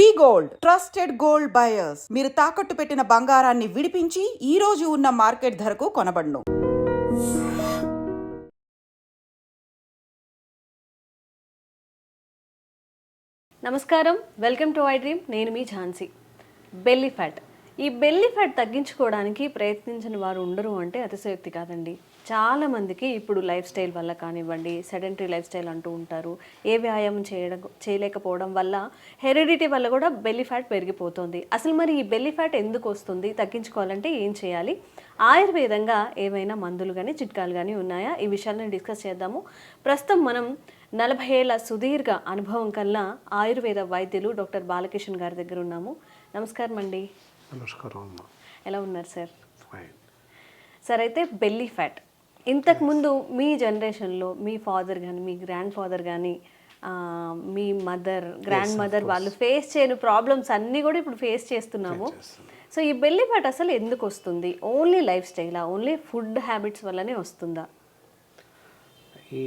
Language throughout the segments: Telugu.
వి గోల్డ్ ట్రస్టెడ్ గోల్డ్ బయర్స్. మీరు తాకట్టు పెట్టిన బంగారాన్ని విడిపించి ఈ రోజు ఉన్న మార్కెట్ ధరకు కొనబడును. నమస్కారం, వెల్కమ్ టు ఐ డ్రీమ్. నేను మీ ఝాన్సీ. Belly fat. ఈ బెల్లీ ఫ్యాట్ తగ్గించుకోవడానికి ప్రయత్నించిన వారు ఉండరు అంటే అతిశయోక్తి కాదండి. చాలామందికి ఇప్పుడు లైఫ్ స్టైల్ వల్ల కానివ్వండి, సెడెంటరీ లైఫ్ స్టైల్ అంటూ ఉంటారు. ఏ వ్యాయామం చేయలేకపోవడం వల్ల, హెరిడిటీ వల్ల కూడా బెల్లీ ఫ్యాట్ పెరిగిపోతుంది. అసలు మరి ఈ బెల్లీ ఫ్యాట్ ఎందుకు వస్తుంది, తగ్గించుకోవాలంటే ఏం చేయాలి, ఆయుర్వేదంగా ఏవైనా మందులు కానీ చిట్కాలు కానీ ఉన్నాయా, ఈ విషయాలను డిస్కస్ చేద్దాము. ప్రస్తుతం మనం 40 ఏళ్ల సుదీర్ఘ అనుభవం కల్లా ఆయుర్వేద వైద్యులు డాక్టర్ బాలకిషన్ గారి దగ్గర ఉన్నాము. నమస్కారం అండి. నమస్కారం. ఎలా ఉన్నారు సార్? ఫైన్. సార్, అయితే బెల్లీ ఫ్యాట్ ఇంతకుముందు మీ జనరేషన్లో మీ ఫాదర్ కానీ, మీ గ్రాండ్ ఫాదర్ కానీ, మీ మదర్, గ్రాండ్ మదర్ వాళ్ళు ఫేస్ చేయని ప్రాబ్లమ్స్ అన్నీ కూడా ఇప్పుడు ఫేస్ చేస్తున్నాము. సో ఈ బెల్లీ ఫ్యాట్ అసలు ఎందుకు వస్తుంది? ఓన్లీ లైఫ్ స్టైలా, ఓన్లీ ఫుడ్ హ్యాబిట్స్ వల్లనే వస్తుందా? ఈ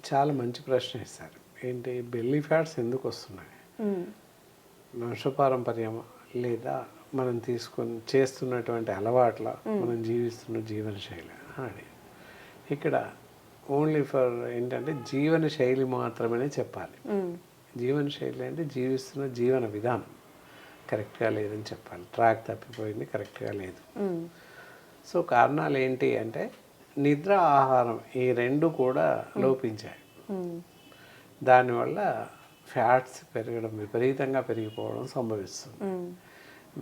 చాలా మంచి ప్రశ్న ఇస్తారు. ఏంటి బెల్లీ ఫ్యాట్స్ ఎందుకు వస్తున్నాయి? వంశపారంపర్యమా లేదా మనం చేస్తున్నటువంటి అలవాట్ల, మనం జీవిస్తున్న జీవన శైలి అని ఇక్కడ ఓన్లీ ఫర్ ఏంటంటే జీవన శైలి మాత్రమే చెప్పాలి. జీవన శైలి అంటే జీవిస్తున్న జీవన విధానం కరెక్ట్గా లేదని చెప్పాలి. ట్రాక్ తప్పిపోయింది, కరెక్ట్గా లేదు. సో కారణాలు ఏంటి అంటే నిద్ర, ఆహారం ఈ రెండు కూడా లోపించాయి. దానివల్ల ఫ్యాట్స్ పెరగడం, విపరీతంగా పెరిగిపోవడం సంభవిస్తుంది.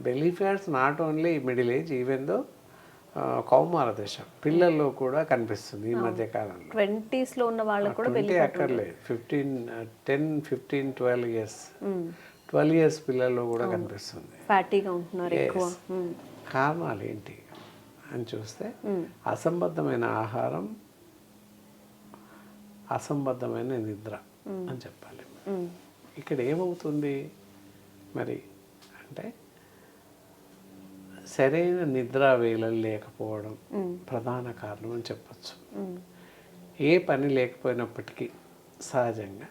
Belly fats not only middle age, even though కౌమార దశ పిల్లల్లో కూడా కనిపిస్తుంది ఈ మధ్య కాలంలో. 20s లో ఉన్న వాళ్ళకు కూడా అక్కర్లేదు, 10, 15, 12 ఇయర్స్ 12 ఇయర్స్ పిల్లల్లో కూడా కనిపిస్తుంది. ఫ్యాటీగా ఉంటున్నారు ఎక్కువ. కారణాలు ఏంటి అని చూస్తే అసంబద్ధమైన ఆహారం, అసంబద్ధమైన నిద్ర అని చెప్పాలి. ఇక్కడ ఏమవుతుంది మరి అంటే సరైన నిద్రా వేళలు లేకపోవడం ప్రధాన కారణం అని చెప్పచ్చు. ఏ పని లేకపోయినప్పటికీ సహజంగా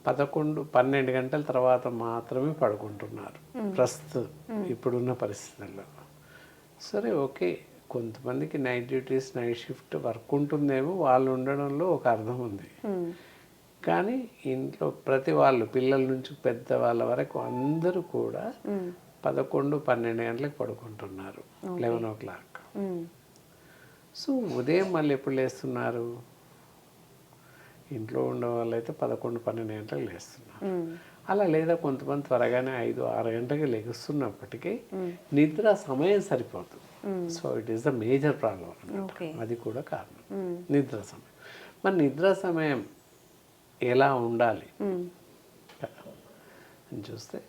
11-12 గంటల తర్వాత మాత్రమే పడుకుంటున్నారు ప్రస్తుతం ఇప్పుడున్న పరిస్థితుల్లో. సరే, ఓకే, కొంతమందికి night duties, night shift work ఉంటుందేమో, వాళ్ళు ఉండడంలో ఒక అర్థం ఉంది. కానీ ఇంట్లో ప్రతి వాళ్ళు, పిల్లల నుంచి పెద్ద వాళ్ళ వరకు అందరూ కూడా 11-12 గంటలకు పడుకుంటున్నారు, 11 o'clock. సో ఉదయం మళ్ళీ ఎప్పుడు లేస్తున్నారు? ఇంట్లో ఉండే వాళ్ళు అయితే 11-12 గంటలకు లేస్తున్నారు. అలా లేదా కొంతమంది త్వరగానే 5-6 గంటలకు లెగుస్తున్నప్పటికీ నిద్ర సమయం సరిపోతుంది. So it is the major problem అన్నమాట. అది కూడా కారణం, నిద్ర సమయం. మరి నిద్ర సమయం ఎలా ఉండాలి అని చూస్తే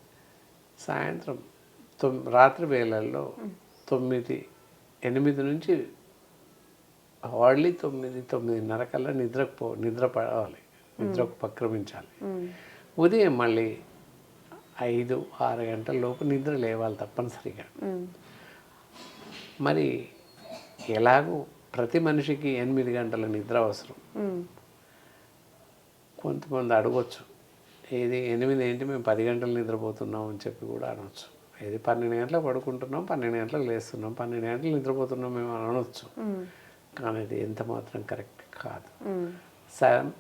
సాయంత్రం రాత్రి వేళల్లో 8 నుంచి హార్డ్లీ 9-9:30 కల్లా నిద్ర పడాలి, నిద్రకు ఉపక్రమించాలి. ఉదయం మళ్ళీ 5-6 గంటల లోపు నిద్ర లేవాలి తప్పనిసరిగా. మరి ఎలాగో ప్రతి మనిషికి 8 గంటల నిద్ర అవసరం. కొంతమంది అడగొచ్చు, ఏది 8 ఏంటి, మేము 10 గంటలు నిద్రపోతున్నాం అని చెప్పి కూడా అనొచ్చు. ఏది 12 గంటలకు పడుకుంటున్నాం, 12 గంటలకు లేస్తున్నాం, 12 గంటలు నిద్రపోతున్నాం మేము అనొచ్చు. కానీ అది ఎంత మాత్రం కరెక్ట్ కాదు.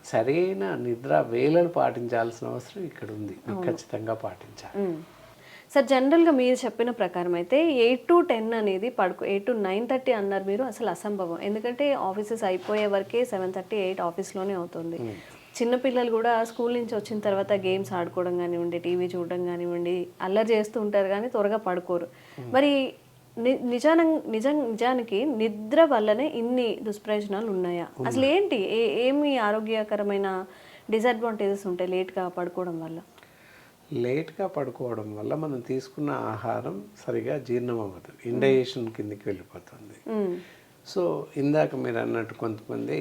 సరైన నిద్ర వేళలు పాటించాల్సిన అవసరం ఇక్కడ ఉంది, ఖచ్చితంగా పాటించాలి. సార్, జనరల్గా మీరు చెప్పిన ప్రకారం అయితే 8 to 10 అనేది 8 to 9:30 అన్నారు మీరు, అసలు అసంభవం. ఎందుకంటే ఆఫీసెస్ అయిపోయే వరకే 7:30, 8 ఆఫీస్లోనే అవుతుంది. చిన్నపిల్లలు కూడా స్కూల్ నుంచి వచ్చిన తర్వాత గేమ్స్ ఆడుకోవడం కానివ్వండి, టీవీ చూడడం కానివ్వండి, అల్లరి చేస్తూ ఉంటారు కానీ త్వరగా పడుకోరు. మరి నిజానికి నిద్ర వల్లనే ఇన్ని దుష్ప్రయోజనాలు ఉన్నాయా? అసలు ఏంటి, ఏమి ఆరోగ్యకరమైన డిసడ్వాంటేజెస్ ఉంటాయి లేట్గా పడుకోవడం వల్ల? లేట్గా పడుకోవడం వల్ల మనం తీసుకున్న ఆహారం సరిగా జీర్ణం అవ్వదు, ఇండైజెషన్ కిందకి వెళ్ళిపోతుంది. సో ఇందాక మీరు అన్నట్టు కొంతమంది,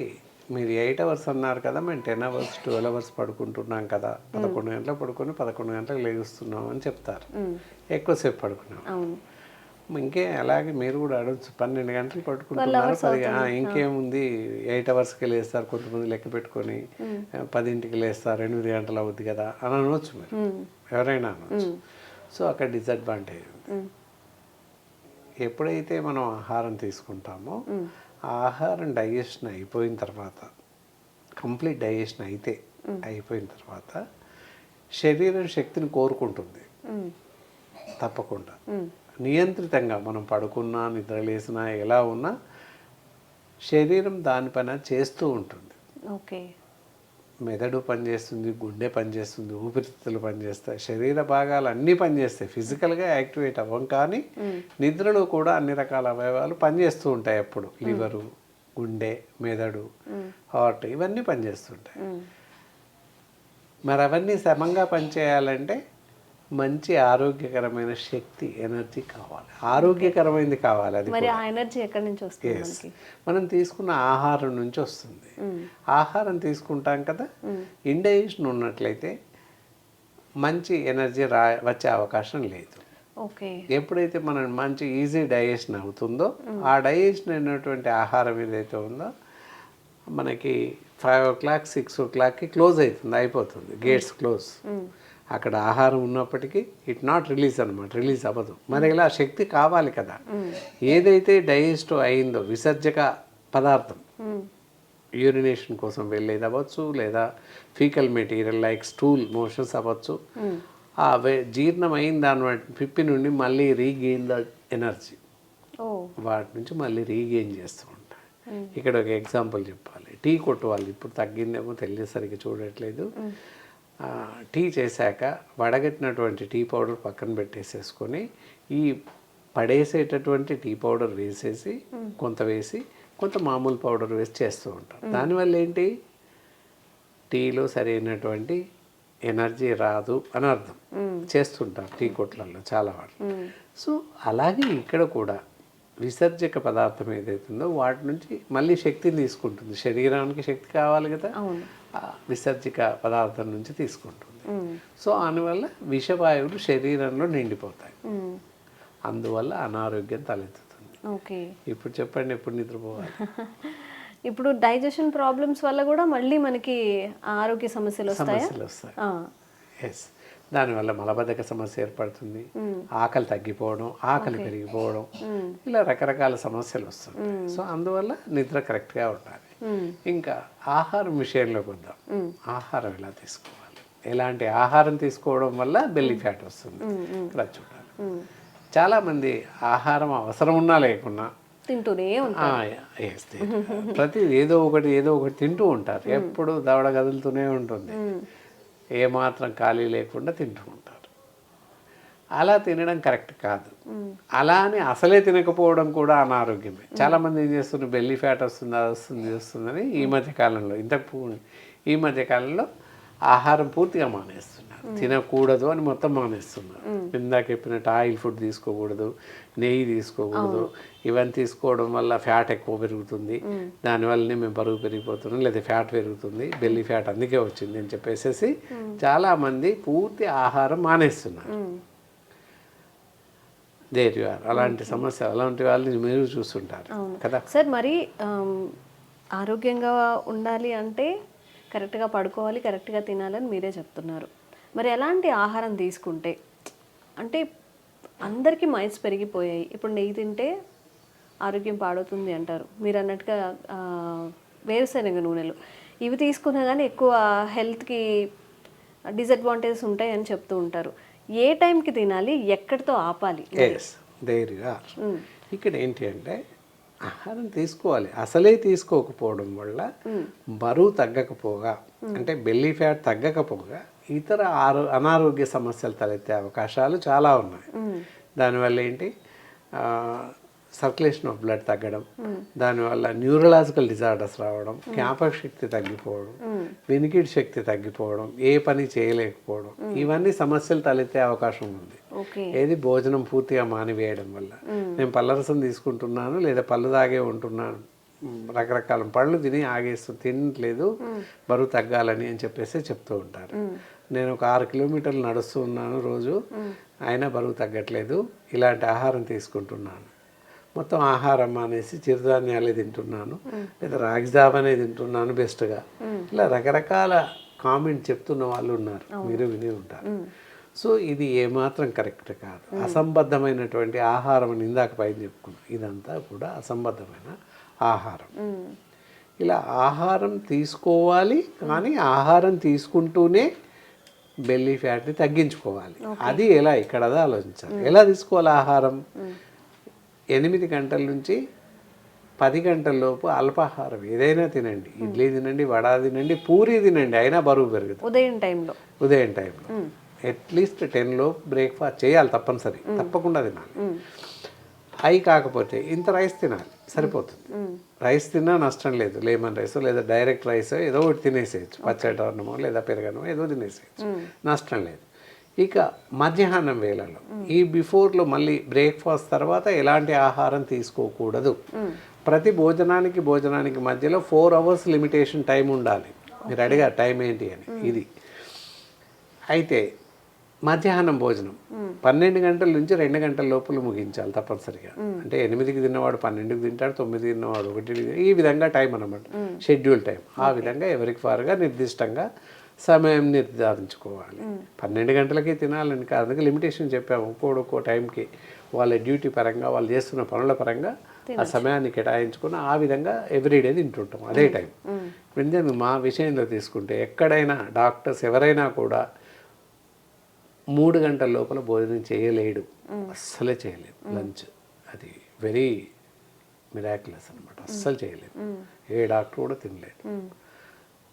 మీరు 8 hours అన్నారు కదా, మేము 10 hours 12 hours పడుకుంటున్నాం కదా, 11 గంటలకు పడుకొని 11 గంటలకు లేగుస్తున్నాం అని చెప్తారు. ఎక్కువసేపు పడుకున్నాం. ఇంకే అలాగే మీరు కూడా అడగచ్చు, 12 గంటలు పట్టుకుంటున్నారు, 10 ఇంకేముంది 8 అవర్స్కి లేస్తారు, కొంతమంది లెక్క పెట్టుకొని 10ంటికి లేస్తారు, 8 గంటలు అవుద్ది కదా అని అనవచ్చు మీరు, ఎవరైనా అనవచ్చు. సో అక్కడ డిసడ్వాంటేజ్ ఉంది. ఎప్పుడైతే మనం ఆహారం తీసుకుంటామో ఆ ఆహారం డైజెషన్ అయిపోయిన తర్వాత, కంప్లీట్ డైజెషన్ అయిపోయిన తర్వాత శరీరం శక్తిని కోరుకుంటుంది తప్పకుండా. నియంత్రితంగా మనం పడుకున్నా, నిద్రలేసినా, ఎలా ఉన్నా శరీరం దాని పని చేస్తూ ఉంటుంది. ఓకే. మెదడు పనిచేస్తుంది, గుండె పనిచేస్తుంది, ఊపిరితిత్తులు పనిచేస్తాయి, శరీర భాగాలు అన్నీ పనిచేస్తాయి. ఫిజికల్గా యాక్టివేట్ అవ్వం, కానీ నిద్రలో కూడా అన్ని రకాల అవయవాలు పనిచేస్తూ ఉంటాయి. అప్పుడు లివరు, గుండె, మెదడు, హార్ట్ ఇవన్నీ పనిచేస్తుంటాయి. మరి అవన్నీ సమంగా పనిచేయాలంటే మంచి ఆరోగ్యకరమైన శక్తి, ఎనర్జీ కావాలి, ఆరోగ్యకరమైనది కావాలి. అది మరి ఆ ఎనర్జీ ఎక్కడి నుంచి వస్తుంది? మనం తీసుకున్న ఆహారం నుంచి వస్తుంది. ఆహారం తీసుకుంటాం కదా, ఇండైజెషన్ ఉన్నట్లయితే మంచి ఎనర్జీ వచ్చే అవకాశం లేదు. ఓకే. ఎప్పుడైతే మనం మంచి ఈజీ డైజెషన్ అవుతుందో, ఆ డైజెషన్ అయినటువంటి ఆహారం ఏదైతే ఉందో మనకి 5 o'clock 6 o'clockకి క్లోజ్ అవుతుంది, అయిపోతుంది, గేట్స్ క్లోజ్. అక్కడ ఆహారం ఉన్నప్పటికీ ఇట్ నాట్ రిలీజ్ అనమాట, రిలీజ్ అవ్వదు. మరి ఇలా శక్తి కావాలి కదా. ఏదైతే డైజెస్ట్ అయిందో విసర్జక పదార్థం, యూరినేషన్ కోసం వెళ్ళేది అవ్వచ్చు, లేదా faecal material like stool motions అవ్వచ్చు, ఆ జీర్ణం అయిన దాని పిప్పి నుండి మళ్ళీ రీగెయిన్ ద ఎనర్జీ, వాటి నుంచి మళ్ళీ రీగెయిన్ చేస్తూ ఉంటాయి. ఇక్కడ ఒక ఎగ్జాంపుల్ చెప్పాలి. టీ కొట్టు వాళ్ళు ఇప్పుడు తగ్గిందేమో తెలియసరికి చూడట్లేదు. టీ చేశాక వడగట్టినటువంటి టీ పౌడర్ పక్కన పెట్టేసేసుకొని ఈ పడేసేటటువంటి టీ పౌడర్ వేసేసి కొంత వేసి కొంత మామూలు పౌడర్ వేసి చేస్తూ ఉంటారు. దానివల్ల ఏంటి, టీలో సరైనటువంటి ఎనర్జీ రాదు అని అర్థం. చేస్తుంటారు టీ కొట్లలో చాలా వాళ్ళు. సో అలాగే ఇక్కడ కూడా విసర్జక పదార్థం ఏదైతుందో వాటి నుంచి మళ్ళీ శక్తిని తీసుకుంటుంది. శరీరానికి శక్తి కావాలి కదా, విసర్జక పదార్థం నుంచి తీసుకుంటుంది. సో అందువల్ల విషవాయువులు శరీరంలో నిండిపోతాయి, అందువల్ల అనారోగ్యం తలెత్తుతుంది. ఓకే. ఇప్పుడు చెప్పండి, ఎప్పుడు నిద్రపోవాలి? ఇప్పుడు డైజెషన్ ప్రాబ్లమ్స్ వల్ల కూడా మళ్ళీ మనకి ఆరోగ్య సమస్యలు వస్తాయి. ఎస్, దానివల్ల మలబద్ధక సమస్య ఏర్పడుతుంది, ఆకలి తగ్గిపోవడం, ఆకలి పెరిగిపోవడం, ఇలా రకరకాల సమస్యలు వస్తుంటాయి. సో అందువల్ల నిద్ర కరెక్ట్గా ఉండాలి. ఇంకా ఆహారం విషయంలోకి వద్దాం. ఆహారం ఎలా తీసుకోవాలి, ఎలాంటి ఆహారం తీసుకోవడం వల్ల బెల్లీ ఫ్యాట్ వస్తుంది ఇక్కడ చూడాలి. చాలామంది ఆహారం అవసరం ఉన్నా లేకున్నా తింటూనే ప్రతి ఏదో ఒకటి తింటూ ఉంటారు. ఎప్పుడు దవడ కదులుతూనే ఉంటుంది, ఏమాత్రం ఖాళీ లేకుండా తింటూ ఉంటారు. అలా తినడం కరెక్ట్ కాదు. అలా అని అసలే తినకపోవడం కూడా అనారోగ్యమే. చాలామంది ఏం చేస్తున్నారు, బెల్లీ ఫ్యాట్ వస్తుంది, అది వస్తుంది, ఇది వస్తుందని ఈ మధ్యకాలంలో ఆహారం పూర్తిగా మానేస్తున్నారు. తినకూడదు అని మొత్తం మానేస్తున్నారు. ఇందాక చెప్పినట్టు ఆయిల్ ఫుడ్ తీసుకోకూడదు, నెయ్యి తీసుకోకూడదు, ఇవన్నీ తీసుకోవడం వల్ల ఫ్యాట్ ఎక్కువ పెరుగుతుంది, దానివల్లనే మేము బరువు పెరిగిపోతున్నాం, లేదా ఫ్యాట్ పెరుగుతుంది, బెల్లీ ఫ్యాట్ అందుకే వచ్చింది అని చెప్పేసి చాలామంది పూర్తి ఆహారం మానేస్తున్నారు. అలాంటి సమస్య, అలాంటి వాళ్ళని మీరు చూస్తుంటారు కదా సార్. మరి ఆరోగ్యంగా ఉండాలి అంటే కరెక్ట్గా పడుకోవాలి, కరెక్ట్గా తినాలని మీరే చెప్తున్నారు. మరి ఎలాంటి ఆహారం తీసుకుంటే, అంటే అందరికీ మైండ్స్ పెరిగిపోయాయి, ఇప్పుడు నెయ్యి తింటే ఆరోగ్యం పాడవుతుంది అంటారు. మీరు అన్నట్టుగా వేరుశనగ నూనెలు ఇవి తీసుకున్నా కానీ ఎక్కువ హెల్త్కి డిసడ్వాంటేజెస్ ఉంటాయి అని చెప్తూ ఉంటారు. ఏ టైంకి తినాలి, ఎక్కడితో ఆపాలి? ఇక్కడ ఏంటి అంటే ఆహారం తీసుకోవాలి, అసలే తీసుకోకపోవడం వల్ల బరువు తగ్గకపోగా, అంటే బెల్లీ ఫ్యాట్ తగ్గకపోగా ఇతర అనారోగ్య సమస్యలు తలెత్తే అవకాశాలు చాలా ఉన్నాయి. దానివల్ల ఏంటి, సర్క్యులేషన్ ఆఫ్ బ్లడ్ తగ్గడం, దానివల్ల న్యూరలాజికల్ డిజార్డర్స్ రావడం, జ్ఞాపక శక్తి తగ్గిపోవడం, వినికిడి శక్తి తగ్గిపోవడం, ఏ పని చేయలేకపోవడం, ఇవన్నీ సమస్యలు తలెత్తే అవకాశం ఉంది. ఏది భోజనం పూర్తిగా మానివేయడం వల్ల. నేను పళ్ళరసం తీసుకుంటున్నాను లేదా పళ్ళు తాగే ఉంటున్నాను, రకరకాల పళ్ళు తిని తినట్లేదు బరువు తగ్గాలని అని చెప్పేసి చెప్తూ ఉంటారు. నేను ఒక 6 కిలోమీటర్లు నడుస్తూ ఉన్నాను రోజు, అయినా బరువు తగ్గట్లేదు, ఇలాంటి ఆహారం తీసుకుంటున్నాను, మొత్తం ఆహారం అనేసి చిరుధాన్యాలే తింటున్నాను, లేదా రాగి జావనే తింటున్నాను బెస్ట్గా, ఇలా రకరకాల కామెంట్ చెప్తున్న వాళ్ళు ఉన్నారు, మీరు విని ఉంటారు. సో ఇది ఏమాత్రం కరెక్ట్ కాదు. అసంబద్ధమైనటువంటి ఆహారం అని ఇందాక పైన చెప్పుకున్నాం, ఇదంతా కూడా అసంబద్ధమైన ఆహారం. ఇలా ఆహారం తీసుకోవాలి, కానీ ఆహారం తీసుకుంటూనే బెల్లీ ఫ్యాట్ని తగ్గించుకోవాలి. అది ఎలా, ఇక్కడ అదే ఆలోచించాలి. ఎలా తీసుకోవాలి ఆహారం? 8 గంటల నుంచి 10 గంటల లోపు అల్పాహారం ఏదైనా తినండి, ఇడ్లీ తినండి, వడ తినండి, పూరి తినండి, అయినా బరువు పెరుగుతుంది. ఉదయం టైంలో అట్లీస్ట్ 10 లోపు బ్రేక్ఫాస్ట్ చేయాలి, తప్పకుండా తినాలి. అవి కాకపోతే ఇంత రైస్ తినాలి, సరిపోతుంది. రైస్ తిన్నా నష్టం లేదు, లెమన్ రైస్ లేదా డైరెక్ట్ రైస్ ఏదో ఒకటి తినేసేయచ్చు, పచ్చడి అన్నమో లేదా పెరగనమో ఏదో తినేసేయచ్చు, నష్టం లేదు. ఇక మధ్యాహ్నం వేళలో ఈ బిఫోర్లో మళ్ళీ బ్రేక్ఫాస్ట్ తర్వాత ఎలాంటి ఆహారం తీసుకోకూడదు. ప్రతి భోజనానికి మధ్యలో 4 అవర్స్ లిమిటేషన్ టైం ఉండాలి. మీరు అడిగారు టైం ఏంటి అని, ఇది అయితే మధ్యాహ్నం భోజనం 12 గంటల నుంచి 2 గంటల లోపల ముగించాలి తప్పనిసరిగా. అంటే 8కి తిన్నవాడు 12కి తింటాడు, 9కి తిన్నవాడు 1, ఈ విధంగా టైం అన్నమాట, షెడ్యూల్ టైం. ఆ విధంగా ఎవరికి వారుగా నిర్దిష్టంగా సమయం నిర్ధారించుకోవాలి. 12 గంటలకి తినాలని కాదు, అందుకే లిమిటేషన్ చెప్పాము. ఒక్కో టైంకి వాళ్ళ డ్యూటీ పరంగా, వాళ్ళు చేస్తున్న పనుల పరంగా ఆ సమయాన్ని కేటాయించుకుని ఆ విధంగా ఎవ్రీడే తింటుంటాం అదే టైం. ఎందుకంటే మా విషయంలో తీసుకుంటే ఎక్కడైనా డాక్టర్స్ ఎవరైనా కూడా 3 గంటల లోపల భోజనం చేయలేడు, అస్సలే చేయలేము. లంచ్ అది వెరీ మిరాక్యులస్ అనమాట, అస్సలు చేయలేము. ఏ డాక్టర్ కూడా తినలేడు.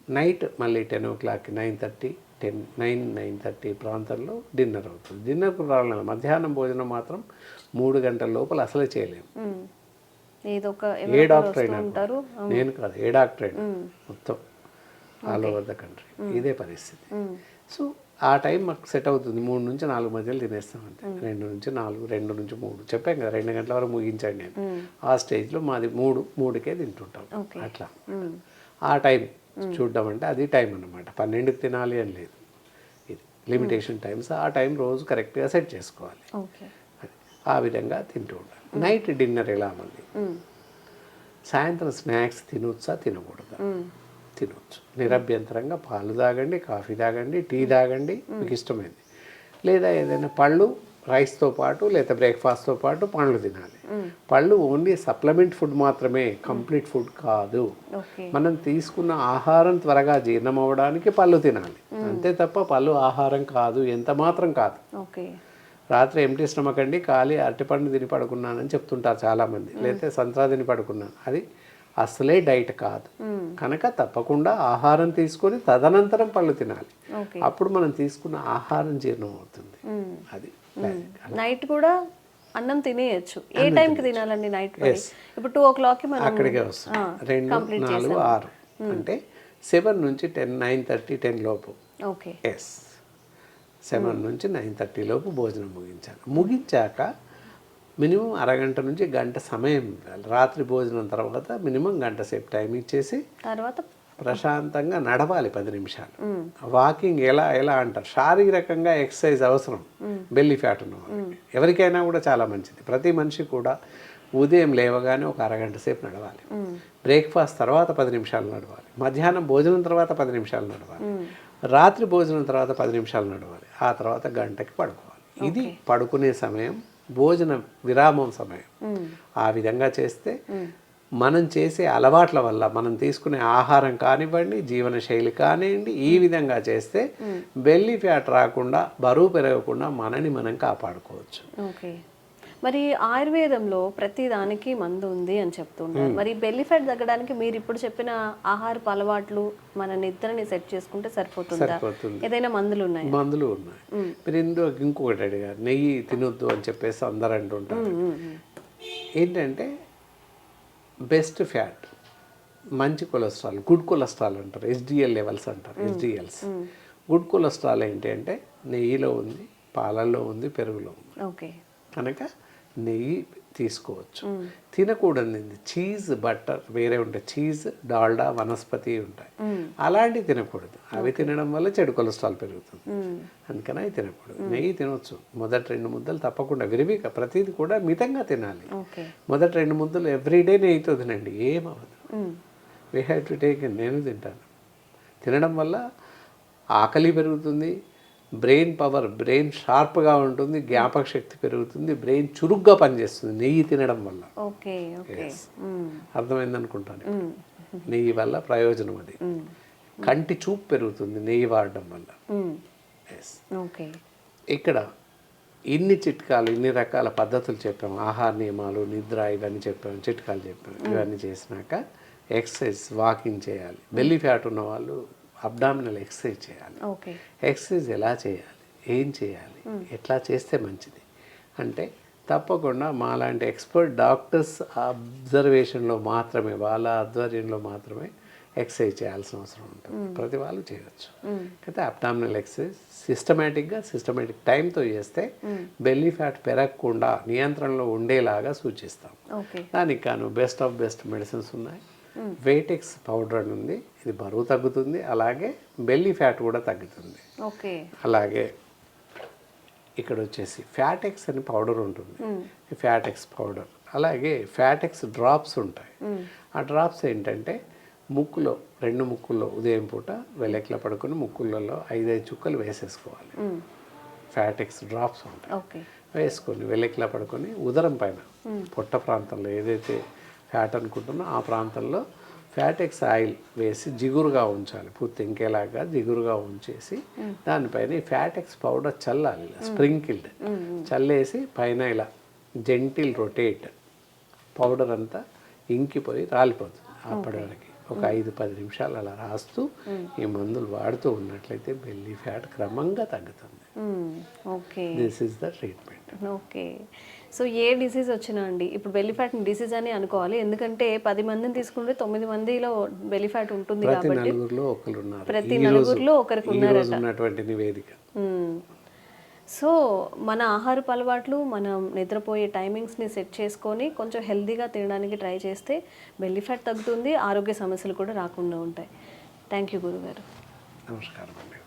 నైట్ మళ్ళీ 10 o'clock 9:30 ప్రాంతంలో డిన్నర్ అవుతుంది. డిన్నర్కు ప్రాబ్లం, మధ్యాహ్నం భోజనం మాత్రం 3 గంటల లోపల అసలే చేయలేము. ఏ డాక్టర్ అయినా, నేను కాదు, ఏ డాక్టర్ అయినా మొత్తం ఆల్ ఓవర్ ద కంట్రీ ఇదే పరిస్థితి. సో ఆ టైం మాకు సెట్ అవుతుంది. 3 నుంచి 4 మధ్యలో తినేస్తాం అంతే. 2 నుంచి 4, 2 నుంచి 3 చెప్పాం కదా, 2 గంటల వరకు ముగించాను నేను. ఆ స్టేజ్లో మాది 3కే తింటుంటాం. అట్లా ఆ టైం చూడడం అంటే అది టైం అన్నమాట. 12కి తినాలి అని లేదు, ఇది లిమిటేషన్ టైమ్స్. ఆ టైం రోజు కరెక్ట్గా సెట్ చేసుకోవాలి. ఆ విధంగా తింటూ ఉండాలి. నైట్ డిన్నర్ ఎలా మళ్ళీ సాయంత్రం స్నాక్స్ తినొచ్చా తినకూడదా? తినవచ్చు నిరభ్యంతరంగా. పాలు తాగండి, కాఫీ తాగండి, టీ తాగండి, మీకు ఇష్టమైంది. లేదా ఏదైనా పళ్ళు రైస్తో పాటు లేదా బ్రేక్ఫాస్ట్తో పాటు పండ్లు తినాలి. పళ్ళు ఓన్లీ సప్లిమెంట్ ఫుడ్ మాత్రమే, కంప్లీట్ ఫుడ్ కాదు. మనం తీసుకున్న ఆహారం త్వరగా జీర్ణం అవ్వడానికి పళ్ళు తినాలి, అంతే తప్ప పళ్ళు ఆహారం కాదు, ఎంత మాత్రం కాదు. రాత్రి ఎంటీ స్టమక్ అండి, ఖాళీ అరటిపండు తిని పడుకున్నానని చెప్తుంటారు చాలామంది, లేకపోతే సంత్రా తిని పడుకున్నాను, అది అసలే డైట్ కాదు. కనుక తప్పకుండా ఆహారం తీసుకొని తదనంతరం పళ్ళు తినాలి. అప్పుడు మనం తీసుకున్న ఆహారం జీర్ణం అవుతుంది. అది నైట్ కూడా అన్నం తినేయచ్చు. ఏ టైంకి తినాలండి నైట్? ఇప్పుడు 2 o'clockకి మనం అక్కడికే వస్తాం. 2, 4, 6 అంటే 7 నుంచి 10, 9:30, 10 లోపు. ఎస్, 7 నుంచి 9:30 లోపు భోజనం ముగించాలి. ముగించాక మినిమం అరగంట నుంచి గంట సమయం ఇవ్వాలి. రాత్రి భోజనం తర్వాత మినిమం గంట సేపు టైం ఇచ్చేసి తర్వాత ప్రశాంతంగా నడవాలి 10 నిమిషాలు. వాకింగ్ ఎలా అంటారు, శారీరకంగా ఎక్సర్సైజ్ అవసరం బెల్లీ ఫ్యాట్ ఉన్న వాళ్ళకి. ఎవరికైనా కూడా చాలా మంచిది. ప్రతి మనిషి కూడా ఉదయం లేవగానే ఒక అరగంట సేపు నడవాలి. బ్రేక్ఫాస్ట్ తర్వాత 10 నిమిషాలు నడవాలి. మధ్యాహ్నం భోజనం తర్వాత 10 నిమిషాలు నడవాలి. రాత్రి భోజనం తర్వాత 10 నిమిషాలు నడవాలి. ఆ తర్వాత గంటకి పడుకోవాలి. ఇది పడుకునే సమయం, భోజన విరామం సమయం. ఆ విధంగా చేస్తే మనం చేసే అలవాట్ల వల్ల, మనం తీసుకునే ఆహారం కానివ్వండి, జీవనశైలి కానివ్వండి, ఈ విధంగా చేస్తే బెల్లీ ఫ్యాట్ రాకుండా, బరువు పెరగకుండా మనని మనం కాపాడుకోవచ్చు. మరి ఆయుర్వేదంలో ప్రతి దానికి మందు ఉంది అని చెప్తుంటారు. మరి బెల్లీ ఫ్యాట్ తగ్గడానికి మీరు ఇప్పుడు చెప్పిన ఆహారపు అలవాట్లు మన నిద్రని సెట్ చేసుకుంటే సరిపోతుందా? ఏదైనా మందులు ఉన్నాయి? మందులు ఉన్నాయి. మీరు ఇంకొకటి అడిగారు, నెయ్యి తినొద్దు అని చెప్పేసి అందరూ అంటుంటారు. ఏంటంటే బెస్ట్ ఫ్యాట్, మంచి కొలెస్ట్రాల్, గుడ్ కొలెస్ట్రాల్ అంటారు, HDL లెవెల్స్ అంటారు, HDLs. గుడ్ కొలెస్ట్రాల్ ఏంటి అంటే నెయ్యిలో ఉంది, పాలల్లో ఉంది, పెరుగులో ఉంది. కనుక నెయ్యి తీసుకోవచ్చు. తినకూడదు చీజ్, బటర్ వేరే ఉంటాయి, చీజ్, డాల్డా, వనస్పతి ఉంటాయి, అలాంటివి తినకూడదు. అవి తినడం వల్ల చెడు కొలెస్ట్రాల్ పెరుగుతుంది, అందుకని అవి తినకూడదు. నెయ్యి తినొచ్చు, మొదటి 2 ముద్దలు తప్పకుండా విరివిగా, ప్రతిదీ కూడా మితంగా తినాలి. మొదటి 2 ముద్దలు ఎవ్రీడే నెయ్యితో తినండి, ఏమవ్వదు. We have to take. నేను తింటాను. తినడం వల్ల ఆకలి పెరుగుతుంది, బ్రెయిన్ పవర్, బ్రెయిన్ షార్ప్గా ఉంటుంది, జ్ఞాపక శక్తి పెరుగుతుంది, బ్రెయిన్ చురుగ్గా పనిచేస్తుంది నెయ్యి తినడం వల్ల. అర్థమైంది అనుకుంటాను. నెయ్యి వల్ల ప్రయోజనం అది. కంటి చూపు పెరుగుతుంది నెయ్యి వాడడం వల్ల. ఇక్కడ ఇన్ని చిట్కాలు, ఇన్ని రకాల పద్ధతులు చెప్పాము, ఆహార నియమాలు, నిద్ర, ఇవన్నీ చెప్పాము, చిట్కాలు చెప్పాము. ఇవన్నీ చేసినాక ఎక్సర్సైజ్, వాకింగ్ చేయాలి. బెల్లీ ఫ్యాట్ ఉన్న వాళ్ళు అబ్డామినల్ ఎక్సర్సైజ్ చేయాలి. ఎక్సర్సైజ్ ఎలా చేయాలి, ఏం చేయాలి, ఎట్లా చేస్తే మంచిది అంటే తప్పకుండా మాలాంటి ఎక్స్పర్ట్ డాక్టర్స్ అబ్జర్వేషన్లో మాత్రమే, వాళ్ళ ఆధ్వర్యంలో మాత్రమే ఎక్సర్సైజ్ చేయాల్సిన అవసరం ఉంటుంది. ప్రతి వాళ్ళు చేయవచ్చు. అయితే అబ్డామినల్ ఎక్సర్సైజ్ సిస్టమేటిక్ టైంతో చేస్తే బెల్లీ ఫ్యాట్ పెరగకుండా నియంత్రణలో ఉండేలాగా సూచిస్తాం. దానికి కాను బెస్ట్ ఆఫ్ బెస్ట్ మెడిసిన్స్ ఉన్నాయి. వెయిటెక్స్ పౌడర్ అని ఉంది, ఇది బరువు తగ్గుతుంది, అలాగే బెల్లీ ఫ్యాట్ కూడా తగ్గుతుంది. అలాగే ఇక్కడ వచ్చేసి ఫ్యాటెక్స్ అని పౌడర్ ఉంటుంది, ఫ్యాటెక్స్ పౌడర్. అలాగే ఫ్యాటెక్స్ డ్రాప్స్ ఉంటాయి. ఆ డ్రాప్స్ ఏంటంటే ముక్కులో, 2 ముక్కుల్లో ఉదయం పూట వెల్లెక్ల పడుకొని ముక్కులలో 5 చుక్కలు వేసేసుకోవాలి. ఫ్యాటెక్స్ డ్రాప్స్ ఉంటాయి, వేసుకొని వెల్లెక్ల పడుకొని ఉదరం పైన పొట్ట ప్రాంతంలో ఏదైతే ఫ్యాట్ అనుకుంటున్నా ఆ ప్రాంతంలో ఫ్యాటెక్స్ ఆయిల్ వేసి జిగురుగా ఉంచాలి. పూర్తి ఇంకేలాగా జిగురుగా ఉంచేసి దానిపైన ఈ ఫ్యాటెక్స్ పౌడర్ చల్లాలి. ఇలా స్ప్రింకిల్డ్ చల్లేసి పైన ఇలా జెంటిల్ రొటేట్, పౌడర్ అంతా ఇంకిపోయి రాలిపోతుంది. అప్పటి వరకు ఒక 5-10 నిమిషాలు అలా రాస్తూ ఈ మందులు వాడుతూ ఉన్నట్లయితే బెల్లీ ఫ్యాట్ క్రమంగా తగ్గుతుంది. This is the treatment. Okay. So A disease వచ్చినా అండి, ఇప్పుడు బెల్లీ ఫ్యాట్ డిసీజ్ అని అనుకోవాలి, ఎందుకంటే 10 మందిని తీసుకుంటే 9 మందిలో బెల్లీ ఫ్యాట్ ఉంటుంది కాబట్టి ప్రతి నలుగురిలో ఒకరికి ఉన్నారట. నివేదిక. సో మన ఆహారపు అలవాట్లు, మనం నిద్రపోయే టైమింగ్స్ని సెట్ చేసుకొని కొంచెం హెల్తీగా తినడానికి ట్రై చేస్తే బెల్లీ ఫ్యాట్ తగ్గుతుంది, ఆరోగ్య సమస్యలు కూడా రాకుండా ఉంటాయి. థ్యాంక్ యూ గురుగారు. నమస్కారం అండి.